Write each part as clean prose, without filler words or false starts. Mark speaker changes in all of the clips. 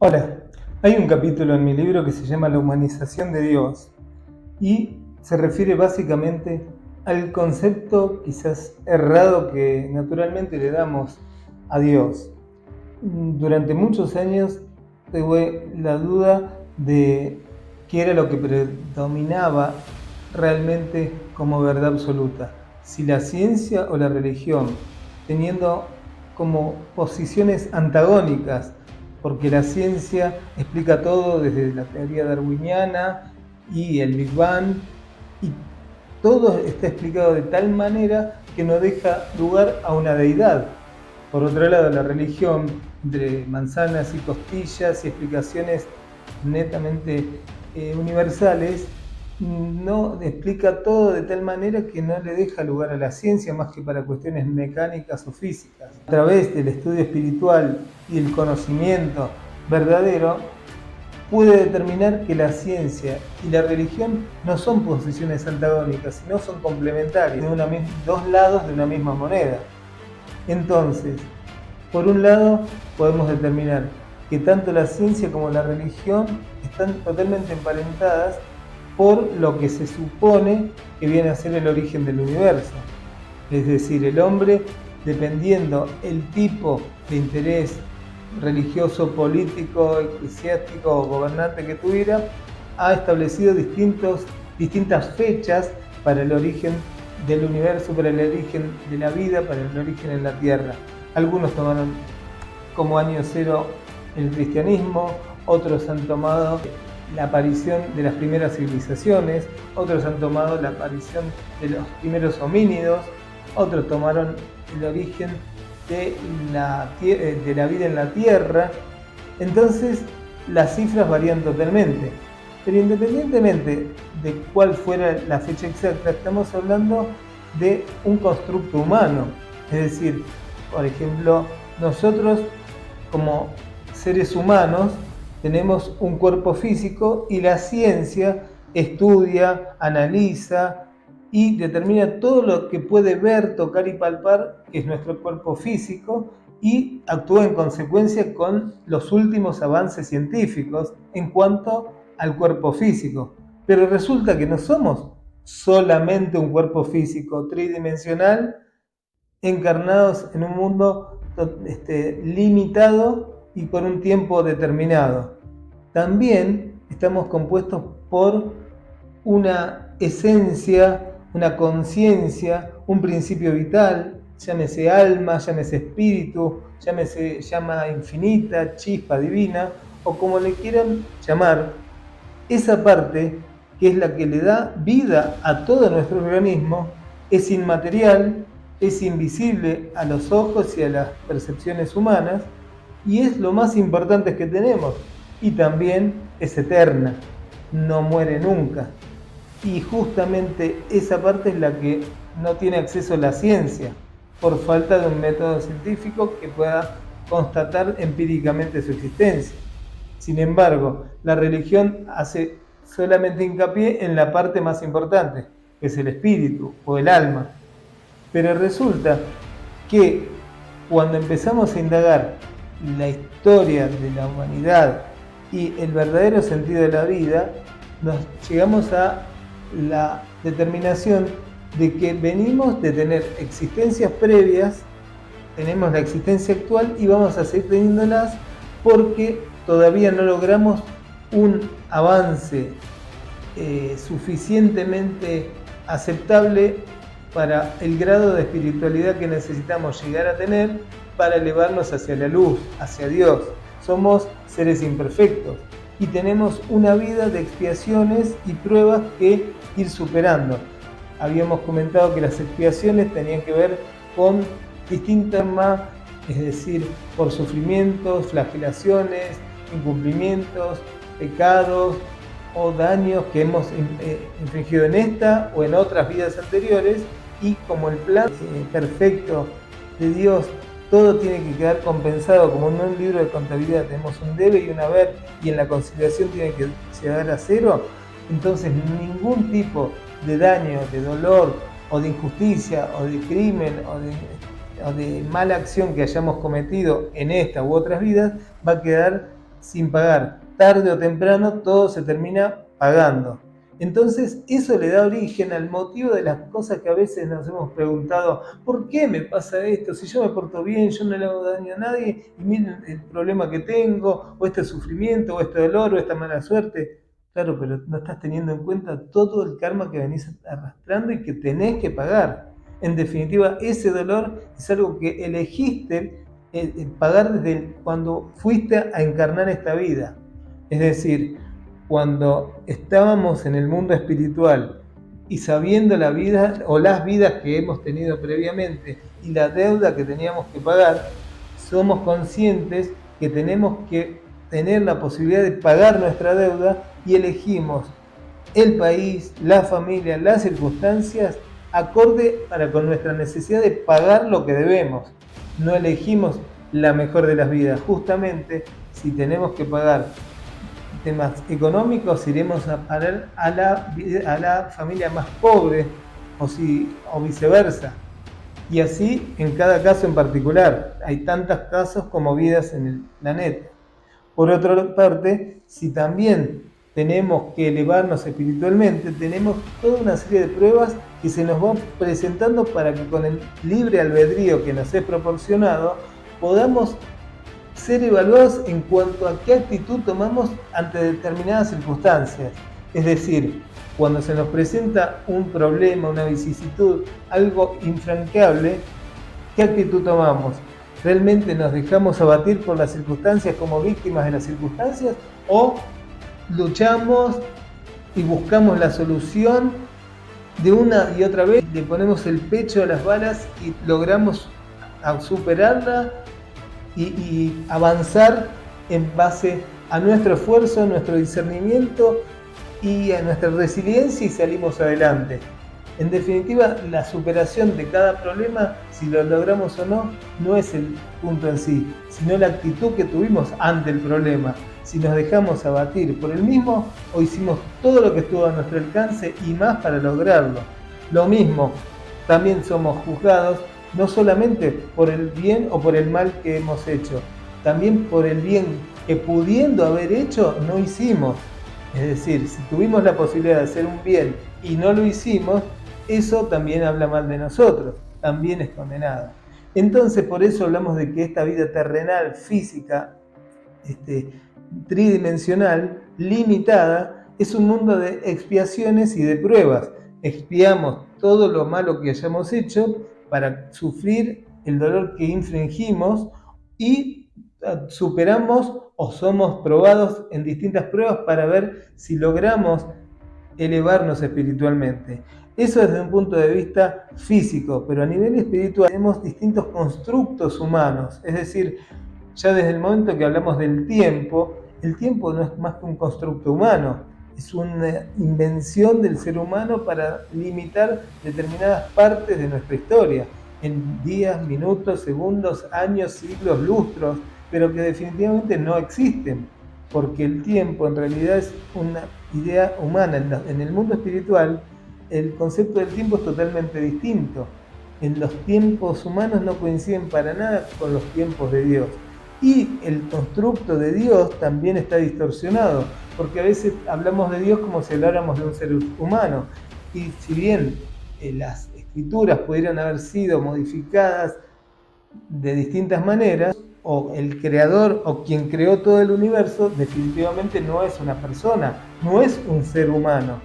Speaker 1: Hola, hay un capítulo en mi libro que se llama La humanización de Dios y se refiere básicamente al concepto quizás errado que naturalmente le damos a Dios. Durante muchos años tuve la duda de qué era lo que predominaba realmente como verdad absoluta, si la ciencia o la religión, teniendo como posiciones antagónicas, porque la ciencia explica todo desde la teoría darwiniana y el Big Bang, y todo está explicado de tal manera que no deja lugar a una deidad. Por otro lado, la religión, entre manzanas y costillas y explicaciones netamente universales, no explica todo de tal manera que no le deja lugar a la ciencia más que para cuestiones mecánicas o físicas. A través del estudio espiritual y el conocimiento verdadero, pude determinar que la ciencia y la religión no son posiciones antagónicas, sino son complementarias, dos lados de una misma moneda. Entonces, por un lado, podemos determinar que tanto la ciencia como la religión están totalmente emparentadas por lo que se supone que viene a ser el origen del universo. Es decir, el hombre, dependiendo el tipo de interés religioso, político, eclesiástico o gobernante que tuviera, ha establecido distintas fechas para el origen del universo, para el origen de la vida, para el origen en la tierra. Algunos tomaron como año cero el cristianismo, otros han tomado la aparición de las primeras civilizaciones, otros han tomado la aparición de los primeros homínidos, otros tomaron el origen de la vida en la Tierra. Entonces las cifras varían totalmente, pero independientemente de cuál fuera la fecha exacta, estamos hablando de un constructo humano. Es decir, por ejemplo, nosotros como seres humanos tenemos un cuerpo físico y la ciencia estudia, analiza y determina todo lo que puede ver, tocar y palpar, que es nuestro cuerpo físico, y actúa en consecuencia con los últimos avances científicos en cuanto al cuerpo físico. Pero resulta que no somos solamente un cuerpo físico tridimensional encarnados en un mundo limitado y por un tiempo determinado. También estamos compuestos por una esencia, una conciencia, un principio vital, llámese alma, llámese espíritu, llámese llama infinita, chispa divina, o como le quieran llamar. Esa parte, que es la que le da vida a todo nuestro organismo, es inmaterial, es invisible a los ojos y a las percepciones humanas, y es lo más importante que tenemos, y también es eterna, no muere nunca. Y justamente esa parte es la que no tiene acceso a la ciencia, por falta de un método científico que pueda constatar empíricamente su existencia. Sin embargo, la religión hace solamente hincapié en la parte más importante, que es el espíritu o el alma. Pero resulta que cuando empezamos a indagar la historia de la humanidad y el verdadero sentido de la vida, nos llegamos a la determinación de que venimos de tener existencias previas, tenemos la existencia actual y vamos a seguir teniéndolas porque todavía no logramos un avance suficientemente aceptable para el grado de espiritualidad que necesitamos llegar a tener para elevarnos hacia la luz, hacia Dios. Somos seres imperfectos y tenemos una vida de expiaciones y pruebas que ir superando. Habíamos comentado que las expiaciones tenían que ver con distintas más, es decir, por sufrimientos, flagelaciones, incumplimientos, pecados o daños que hemos infringido en esta o en otras vidas anteriores, y como el plan perfecto de Dios, todo tiene que quedar compensado, como en un libro de contabilidad tenemos un debe y un haber, y en la conciliación tiene que llegar a cero. Entonces ningún tipo de daño, de dolor o de injusticia o de crimen o de mala acción que hayamos cometido en esta u otras vidas va a quedar sin pagar. Tarde o temprano todo se termina pagando. Entonces eso le da origen al motivo de las cosas que a veces nos hemos preguntado: ¿por qué me pasa esto? Si yo me porto bien, yo no le hago daño a nadie, y miren el problema que tengo, o este sufrimiento, o este dolor, o esta mala suerte. Claro, pero no estás teniendo en cuenta todo el karma que venís arrastrando y que tenés que pagar. En definitiva, ese dolor es algo que elegiste pagar desde cuando fuiste a encarnar esta vida. Es decir, cuando estábamos en el mundo espiritual y sabiendo la vida o las vidas que hemos tenido previamente y la deuda que teníamos que pagar, somos conscientes que tenemos que tener la posibilidad de pagar nuestra deuda y elegimos el país, la familia, las circunstancias acorde con nuestra necesidad de pagar lo que debemos. No elegimos la mejor de las vidas. Justamente, si tenemos que pagar temas económicos, iremos a parar a la familia más pobre o viceversa. Y así en cada caso en particular. Hay tantos casos como vidas en el planeta. Por otra parte, si también tenemos que elevarnos espiritualmente, tenemos toda una serie de pruebas que se nos van presentando para que con el libre albedrío que nos es proporcionado podamos ser evaluados en cuanto a qué actitud tomamos ante determinadas circunstancias. Es decir, cuando se nos presenta un problema, una vicisitud, algo infranqueable, ¿qué actitud tomamos? ¿Realmente nos dejamos abatir por las circunstancias como víctimas de las circunstancias? ¿O luchamos y buscamos la solución de una y otra vez, le ponemos el pecho a las balas y logramos superarla y avanzar en base a nuestro esfuerzo, a nuestro discernimiento y a nuestra resiliencia y salimos adelante? En definitiva, la superación de cada problema, si lo logramos o no, no es el punto en sí, sino la actitud que tuvimos ante el problema. Si nos dejamos abatir por el mismo o hicimos todo lo que estuvo a nuestro alcance y más para lograrlo. Lo mismo, también somos juzgados no solamente por el bien o por el mal que hemos hecho, también por el bien que pudiendo haber hecho no hicimos. Es decir, si tuvimos la posibilidad de hacer un bien y no lo hicimos, eso también habla mal de nosotros, también es condenado. Entonces, por eso hablamos de que esta vida terrenal, física, tridimensional, limitada, es un mundo de expiaciones y de pruebas. Expiamos todo lo malo que hayamos hecho para sufrir el dolor que infringimos y superamos o somos probados en distintas pruebas para ver si logramos elevarnos espiritualmente. Eso desde un punto de vista físico, pero a nivel espiritual tenemos distintos constructos humanos, es decir, ya desde el momento que hablamos del tiempo, el tiempo no es más que un constructo humano, es una invención del ser humano para limitar determinadas partes de nuestra historia, en días, minutos, segundos, años, siglos, lustros, pero que definitivamente no existen, porque el tiempo en realidad es una idea humana. En el mundo espiritual, el concepto del tiempo es totalmente distinto. En los tiempos humanos no coinciden para nada con los tiempos de Dios. Y el constructo de Dios también está distorsionado, porque a veces hablamos de Dios como si habláramos de un ser humano. Y si bien las escrituras pudieran haber sido modificadas de distintas maneras, o el creador o quien creó todo el universo definitivamente no es una persona, no es un ser humano.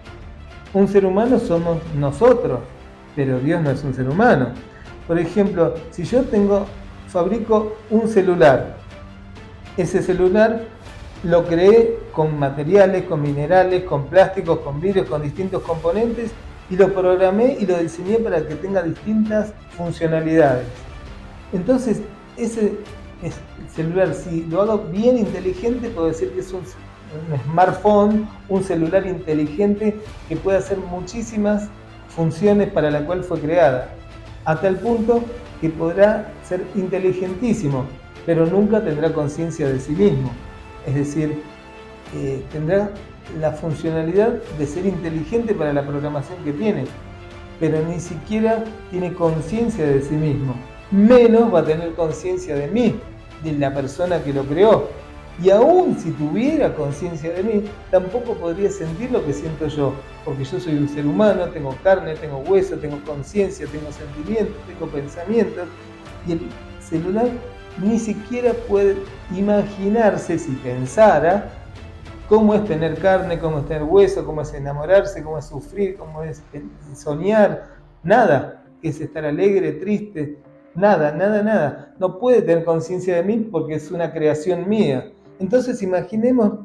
Speaker 1: Un ser humano somos nosotros, pero Dios no es un ser humano. Por ejemplo, si yo fabrico un celular, ese celular lo creé con materiales, con minerales, con plásticos, con vidrios, con distintos componentes y lo programé y lo diseñé para que tenga distintas funcionalidades. Entonces, ese celular, si lo hago bien inteligente, puedo decir que es un smartphone, un celular inteligente que puede hacer muchísimas funciones para la cual fue creada, a tal punto que podrá ser inteligentísimo, pero nunca tendrá conciencia de sí mismo. Es decir, tendrá la funcionalidad de ser inteligente para la programación que tiene, pero ni siquiera tiene conciencia de sí mismo. Menos va a tener conciencia de mí, de la persona que lo creó. Y aún si tuviera conciencia de mí, tampoco podría sentir lo que siento yo, porque yo soy un ser humano, tengo carne, tengo hueso, tengo conciencia, tengo sentimientos, tengo pensamientos, y el celular ni siquiera puede imaginarse, si pensara, cómo es tener carne, cómo es tener hueso, cómo es enamorarse, cómo es sufrir, cómo es soñar, nada, que es estar alegre, triste, nada, nada, nada. No puede tener conciencia de mí porque es una creación mía. Entonces imaginemos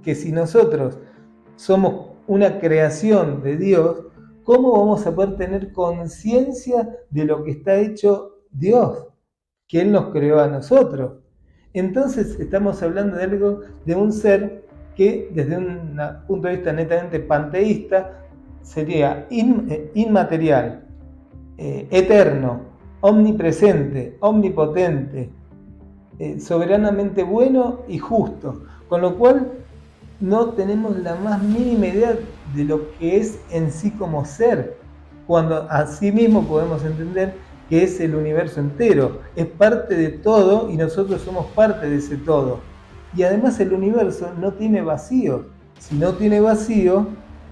Speaker 1: que si nosotros somos una creación de Dios, ¿cómo vamos a poder tener conciencia de lo que está hecho Dios? Que Él nos creó a nosotros. Entonces estamos hablando de algo, de un ser que desde un punto de vista netamente panteísta sería inmaterial, eterno, omnipresente, omnipotente, soberanamente bueno y justo, con lo cual no tenemos la más mínima idea de lo que es en sí como ser, cuando así mismo podemos entender que es el universo entero, es parte de todo y nosotros somos parte de ese todo. Y además el universo no tiene vacío. Si no tiene vacío,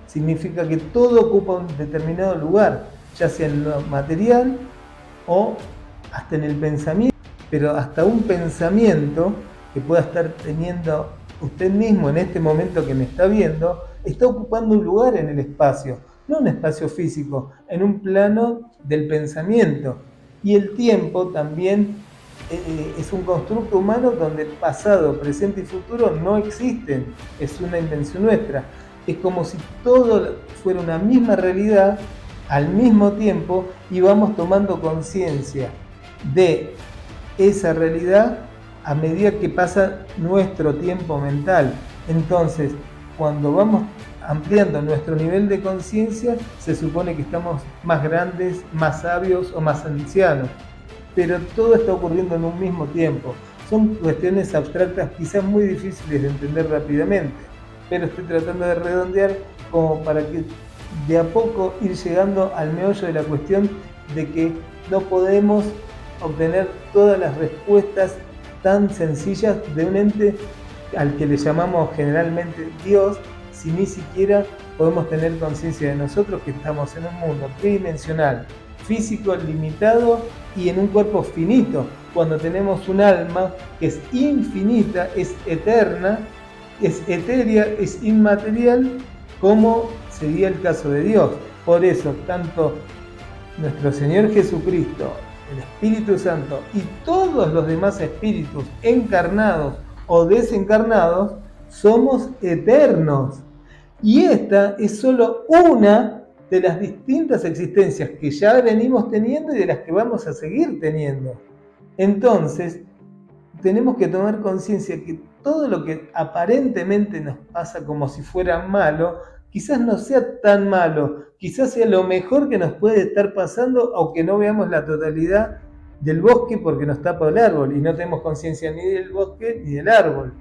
Speaker 1: significa que todo ocupa un determinado lugar, ya sea en lo material o hasta en el pensamiento. Pero hasta un pensamiento que pueda estar teniendo usted mismo en este momento que me está viendo, está ocupando un lugar en el espacio, no un espacio físico, en un plano del pensamiento. Y el tiempo también es un constructo humano donde pasado, presente y futuro no existen, es una invención nuestra. Es como si todo fuera una misma realidad al mismo tiempo y vamos tomando conciencia de esa realidad a medida que pasa nuestro tiempo mental. Entonces, cuando vamos ampliando nuestro nivel de conciencia, se supone que estamos más grandes, más sabios o más ancianos. Pero todo está ocurriendo en un mismo tiempo. Son cuestiones abstractas quizás muy difíciles de entender rápidamente, pero estoy tratando de redondear como para que de a poco ir llegando al meollo de la cuestión de que no podemos obtener todas las respuestas tan sencillas de un ente al que le llamamos generalmente Dios, si ni siquiera podemos tener conciencia de nosotros que estamos en un mundo tridimensional, físico, limitado y en un cuerpo finito, cuando tenemos un alma que es infinita, es eterna, es etérea, es inmaterial, como sería el caso de Dios. Por eso, tanto nuestro Señor Jesucristo, el Espíritu Santo y todos los demás espíritus encarnados o desencarnados, somos eternos. Y esta es solo una de las distintas existencias que ya venimos teniendo y de las que vamos a seguir teniendo. Entonces, tenemos que tomar conciencia que todo lo que aparentemente nos pasa como si fuera malo, quizás no sea tan malo, quizás sea lo mejor que nos puede estar pasando, aunque no veamos la totalidad del bosque porque nos tapa el árbol y no tenemos conciencia ni del bosque ni del árbol.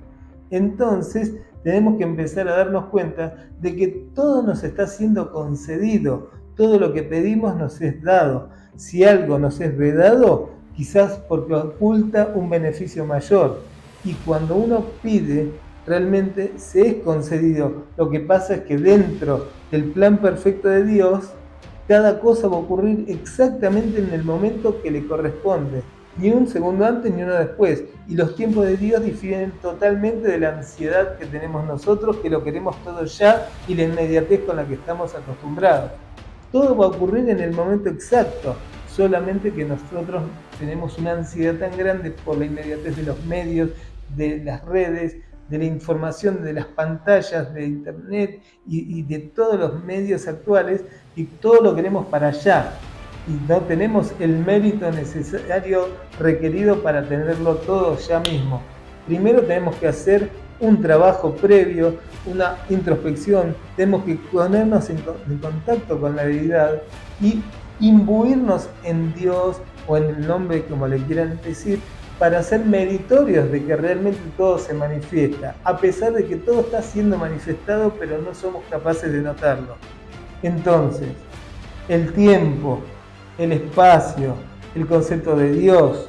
Speaker 1: Entonces tenemos que empezar a darnos cuenta de que todo nos está siendo concedido, todo lo que pedimos nos es dado. Si algo nos es vedado, quizás porque oculta un beneficio mayor. Y cuando uno pide, realmente se es concedido. Lo que pasa es que dentro del plan perfecto de Dios, cada cosa va a ocurrir exactamente en el momento que le corresponde. Ni un segundo antes ni uno después. Y los tiempos de Dios difieren totalmente de la ansiedad que tenemos nosotros, que lo queremos todo ya, y la inmediatez con la que estamos acostumbrados. Todo va a ocurrir en el momento exacto, solamente que nosotros tenemos una ansiedad tan grande por la inmediatez de los medios, de las redes, de la información, de las pantallas, de internet y de todos los medios actuales, y todo lo queremos para allá. Y no tenemos el mérito necesario requerido para tenerlo todo ya mismo. Primero tenemos que hacer un trabajo previo, una introspección, tenemos que ponernos en contacto con la deidad y imbuirnos en Dios o en el nombre como le quieran decir, para ser meritorios de que realmente todo se manifiesta, a pesar de que todo está siendo manifestado, pero no somos capaces de notarlo. Entonces, el tiempo, el espacio, el concepto de Dios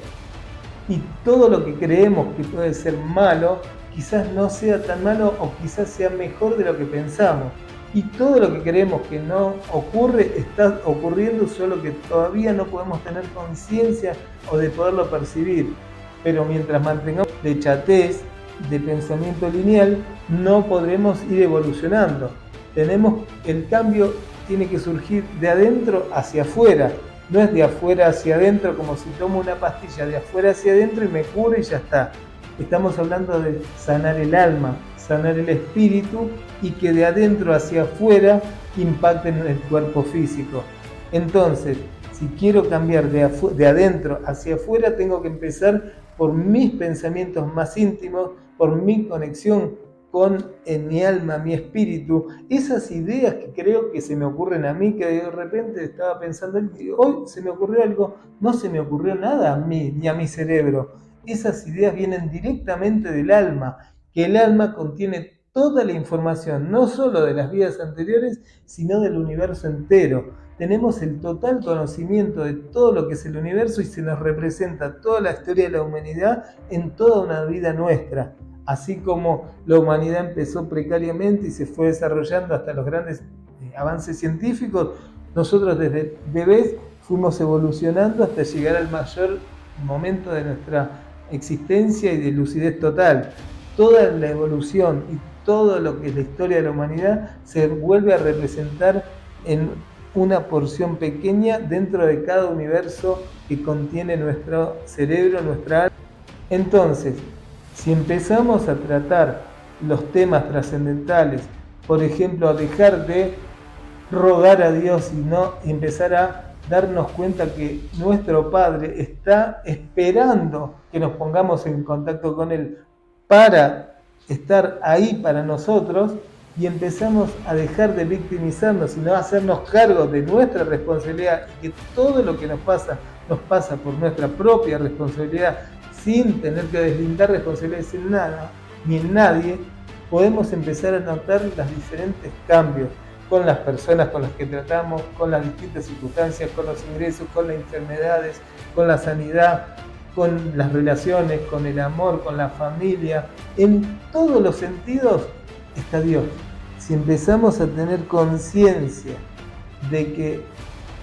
Speaker 1: y todo lo que creemos que puede ser malo, quizás no sea tan malo o quizás sea mejor de lo que pensamos. Y todo lo que creemos que no ocurre está ocurriendo, solo que todavía no podemos tener conciencia o de poderlo percibir. Pero mientras mantengamos de chatez, de pensamiento lineal, no podremos ir evolucionando. El cambio tiene que surgir de adentro hacia afuera. No es de afuera hacia adentro, como si tomo una pastilla de afuera hacia adentro y me cura y ya está. Estamos hablando de sanar el alma, sanar el espíritu y que de adentro hacia afuera impacte en el cuerpo físico. Entonces, si quiero cambiar de adentro hacia afuera, tengo que empezar por mis pensamientos más íntimos, por mi conexión con mi alma, mi espíritu, esas ideas que creo que se me ocurren a mí, que de repente estaba pensando, hoy se me ocurrió algo, no se me ocurrió nada a mí, ni a mi cerebro. Esas ideas vienen directamente del alma, que el alma contiene toda la información, no solo de las vidas anteriores, sino del universo entero. Tenemos el total conocimiento de todo lo que es el universo y se nos representa toda la historia de la humanidad en toda una vida nuestra. Así como la humanidad empezó precariamente y se fue desarrollando hasta los grandes avances científicos, nosotros desde bebés fuimos evolucionando hasta llegar al mayor momento de nuestra existencia y de lucidez total. Toda la evolución y todo lo que es la historia de la humanidad se vuelve a representar en una porción pequeña dentro de cada universo que contiene nuestro cerebro, nuestra alma. Entonces, si empezamos a tratar los temas trascendentales, por ejemplo, a dejar de rogar a Dios y empezar a darnos cuenta que nuestro Padre está esperando que nos pongamos en contacto con Él para estar ahí para nosotros, y empezamos a dejar de victimizarnos, sino a hacernos cargo de nuestra responsabilidad, y que todo lo que nos pasa por nuestra propia responsabilidad, sin tener que deslindar responsabilidades en nada ni en nadie, podemos empezar a notar los diferentes cambios con las personas con las que tratamos, con las distintas circunstancias, con los ingresos, con las enfermedades, con la sanidad, con las relaciones, con el amor, con la familia. En todos los sentidos está Dios. Si empezamos a tener conciencia de que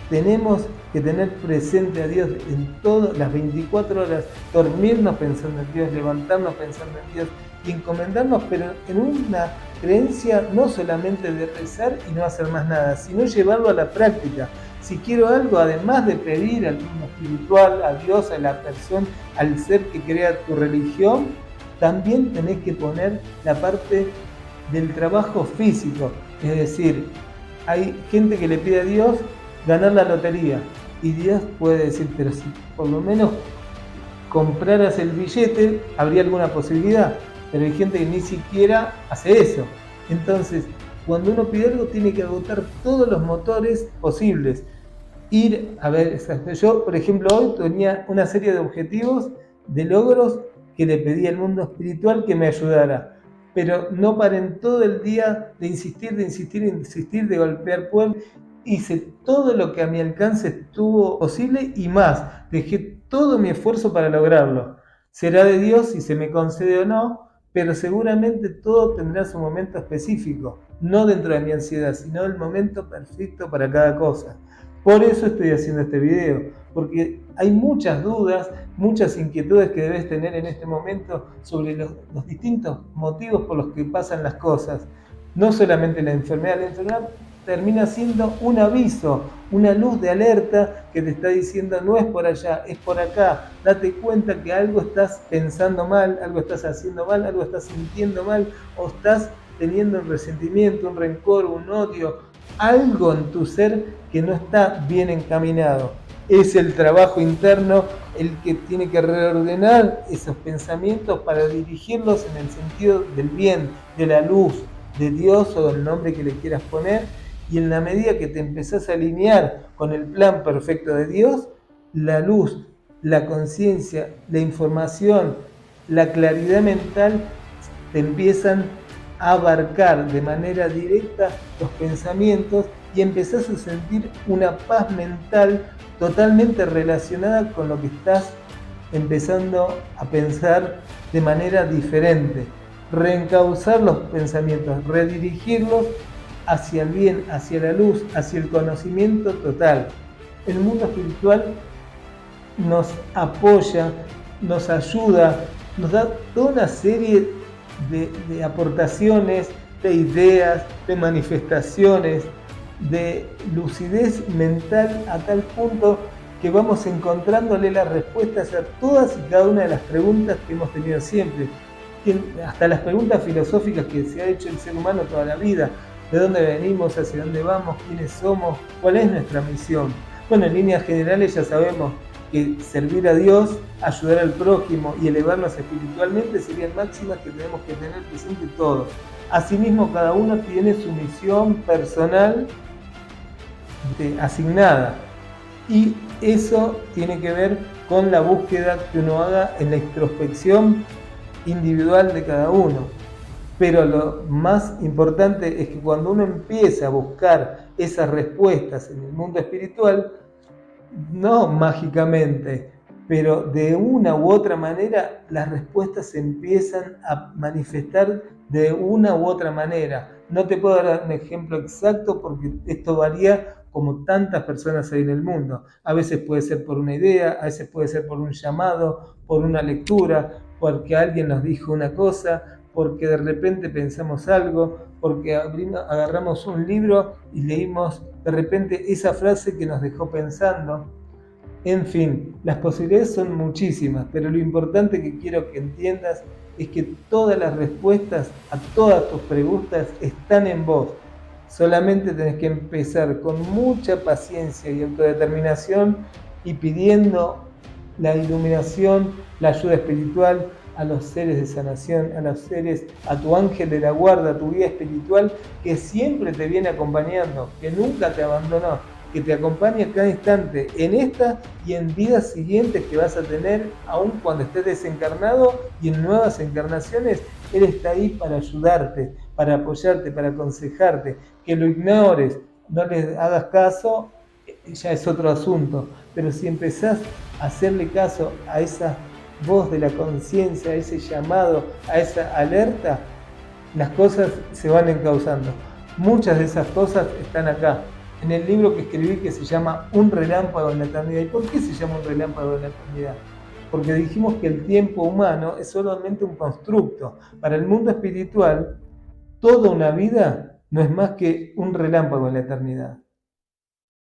Speaker 1: tenemos que tener presente a Dios en todas las 24 horas, dormirnos pensando en Dios, levantarnos pensando en Dios y encomendarnos, pero en una creencia no solamente de rezar y no hacer más nada, sino llevarlo a la práctica. Si quiero algo, además de pedir al mundo espiritual, a Dios, a la persona, al ser que crea tu religión, también tenés que poner la parte del trabajo físico. Es decir, hay gente que le pide a Dios ganar la lotería y Dios puede decir, pero si por lo menos compraras el billete, habría alguna posibilidad. Pero hay gente que ni siquiera hace eso. Entonces, cuando uno pide algo, tiene que agotar todos los motores posibles. Ir a ver, yo, por ejemplo, hoy tenía una serie de objetivos, de logros, que le pedí al mundo espiritual que me ayudara. Pero no paré en todo el día de insistir, de golpear puertas. Hice todo lo que a mi alcance estuvo posible y más. Dejé todo mi esfuerzo para lograrlo. Será de Dios si se me concede o no, pero seguramente todo tendrá su momento específico, no dentro de mi ansiedad, sino el momento perfecto para cada cosa. Por eso estoy haciendo este video, porque hay muchas dudas, muchas inquietudes que debes tener en este momento sobre los distintos motivos por los que pasan las cosas. No solamente la enfermedad termina siendo un aviso, una luz de alerta que te está diciendo no es por allá, es por acá. Date cuenta que algo estás pensando mal, algo estás haciendo mal, algo estás sintiendo mal, o estás teniendo un resentimiento, un rencor, un odio, algo en tu ser que no está bien encaminado. Es el trabajo interno el que tiene que reordenar esos pensamientos para dirigirlos en el sentido del bien, de la luz, de Dios o del nombre que le quieras poner. Y en la medida que te empezás a alinear con el plan perfecto de Dios, la luz, la conciencia, la información, la claridad mental te empiezan a abarcar de manera directa los pensamientos y empezás a sentir una paz mental totalmente relacionada con lo que estás empezando a pensar de manera diferente. reencauzar los pensamientos, redirigirlos hacia el bien, hacia la luz, hacia el conocimiento total. El mundo espiritual nos apoya, nos ayuda, nos da toda una serie de aportaciones, de ideas, de manifestaciones, de lucidez mental a tal punto que vamos encontrándole las respuestas a todas y cada una de las preguntas que hemos tenido siempre, hasta las preguntas filosóficas que se ha hecho el ser humano toda la vida: ¿de dónde venimos? ¿Hacia dónde vamos? ¿Quiénes somos? ¿Cuál es nuestra misión? Bueno, en líneas generales ya sabemos que servir a Dios, ayudar al prójimo y elevarnos espiritualmente serían máximas que tenemos que tener presente todos. Asimismo, cada uno tiene su misión personal asignada, y eso tiene que ver con la búsqueda que uno haga en la introspección individual de cada uno. Pero lo más importante es que cuando uno empieza a buscar esas respuestas en el mundo espiritual, no mágicamente, pero de una u otra manera las respuestas se empiezan a manifestar de una u otra manera. No te puedo dar un ejemplo exacto porque esto varía como tantas personas hay en el mundo. A veces puede ser por una idea, a veces puede ser por un llamado, por una lectura, porque alguien nos dijo una cosa, porque de repente pensamos algo, porque agarramos un libro y leímos de repente esa frase que nos dejó pensando. En fin, las posibilidades son muchísimas, pero lo importante que quiero que entiendas es que todas las respuestas a todas tus preguntas están en vos. Solamente tenés que empezar con mucha paciencia y autodeterminación y pidiendo la iluminación, la ayuda espiritual a los seres de sanación, a los seres, a tu ángel de la guarda, a tu guía espiritual que siempre te viene acompañando, que nunca te abandonó, que te acompaña a cada instante en esta y en vidas siguientes que vas a tener, aun cuando estés desencarnado y en nuevas encarnaciones. Él está ahí para ayudarte, para apoyarte, para aconsejarte. Que lo ignores, no le hagas caso, ya es otro asunto, pero si empezás a hacerle caso a esa voz de la conciencia, a ese llamado, a esa alerta, las cosas se van encauzando. Muchas de esas cosas están acá, en el libro que escribí, que se llama Un relámpago en la eternidad. ¿Y por qué se llama un relámpago en la eternidad? Porque dijimos que el tiempo humano es solamente un constructo. Para el mundo espiritual, toda una vida no es más que un relámpago en la eternidad.